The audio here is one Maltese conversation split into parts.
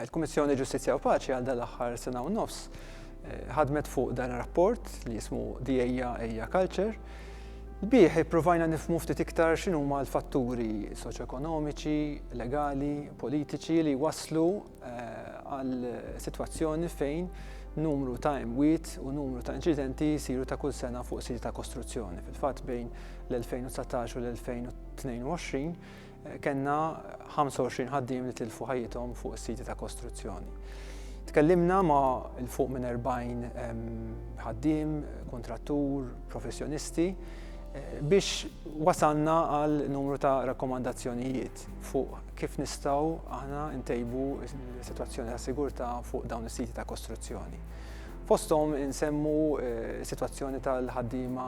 Il-Kummissjoni Ġustizzja u Paċi għal dal-aħħar sena u nofs ħadmet fuq dan rapport li jismu Ejja Culture. Bih provajna nifhmu ftit iktar x'inhuma l-fatturi soċjoekonomiċi, legali, politiċi li waslu għal sitwazzjoni fejn numru ta' imwiet u numru ta' inċidenti jsiru ta' kull sena fuq siti ta' kostruzzjoni. Fil-fatt bejn l-2019 u l-2022 kellna 25 ħaddiem li tilfu ħajjithom fuq siti ta' kostruzzjoni. Tkellimna ma' il-fuq minn 40 ħaddiem, kontrattur, professjonisti biex wasalna għal numru ta' rakkomandazzjonijiet fuq kif nistgħu aħna ntejbu s-sitwazzjoni ta' sigurtà fuq dawn is-siti ta' kostruzzjoni. Fosthom insemmu sitwazzjoni tal-ħaddiema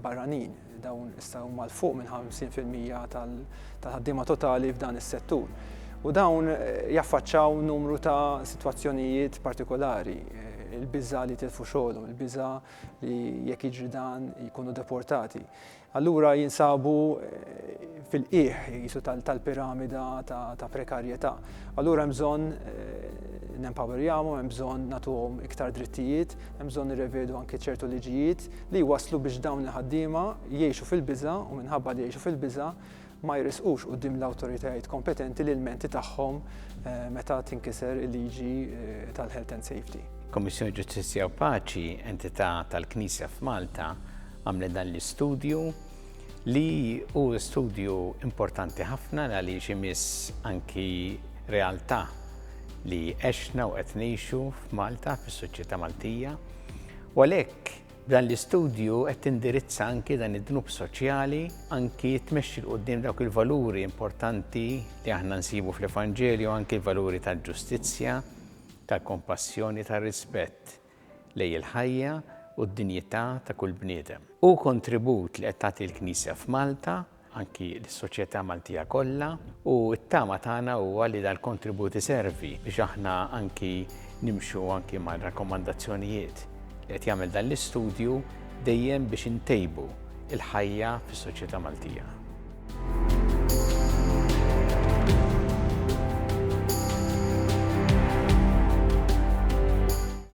barranin, dawn issa huma l fuq minn 50% tal-ħaddiema totali f'dan is-settur. U dawn jaffaċċaw numru ta' sitwazzjonijiet partikolari, il-biża' li tilfu xogħolhom, il-biża' li jekk jiġri dan jkunu deportati. Allura jinsabu fil-qiegħ jisu tal-piramida ta' prekarjetà. Allura hemm bżonn nempowerjahom, hemm bżonn nagħtuhom iktar drittijiet, hemm bżonn nirrevedu anke ċertu liġijiet li waslu biex dawn il-ħaddiema jgħixu fil-biża' u minħabba li jgħixu fil-biża' ma jrisqux quddiem l-awtoritajiet kompetenti l-ilmenti tagħhom meta tinkiser il-liġi tal-Health and Safety. Kommissjoni Ġustizzja u Paċi, entità tal-Knisja f'Malta, għamlet dan l-istudju li hu studju importanti ħafna għaliex imiss anki realtà li għexna u qed ngħixu f'Malta fis-soċjetà Maltija. U għalhekk dan l-istudju qed tindirizza anki dan id-dnub soċjali, anki tmexxi l quddiem dawk il-valuri importanti li aħna nsibu fl-Evanġelju, anki l-valuri tal-ġustizzja, tal-kompassjoni, tal-rispett lejn il-ħajja u d-dinjità ta' kull bniedem. U kontribut li qed tagħti l-Knisja f'Malta, anki l-soċjetà Maltija kollha, u t-tama tagħna huwa li dal-kontribut iservi biex aħna anki nimxu anki mal-rakkomandazzjonijiet li qed jagħmel dan l-istudju dejjem biex intejbu il-ħajja fis-soċjetà Maltija.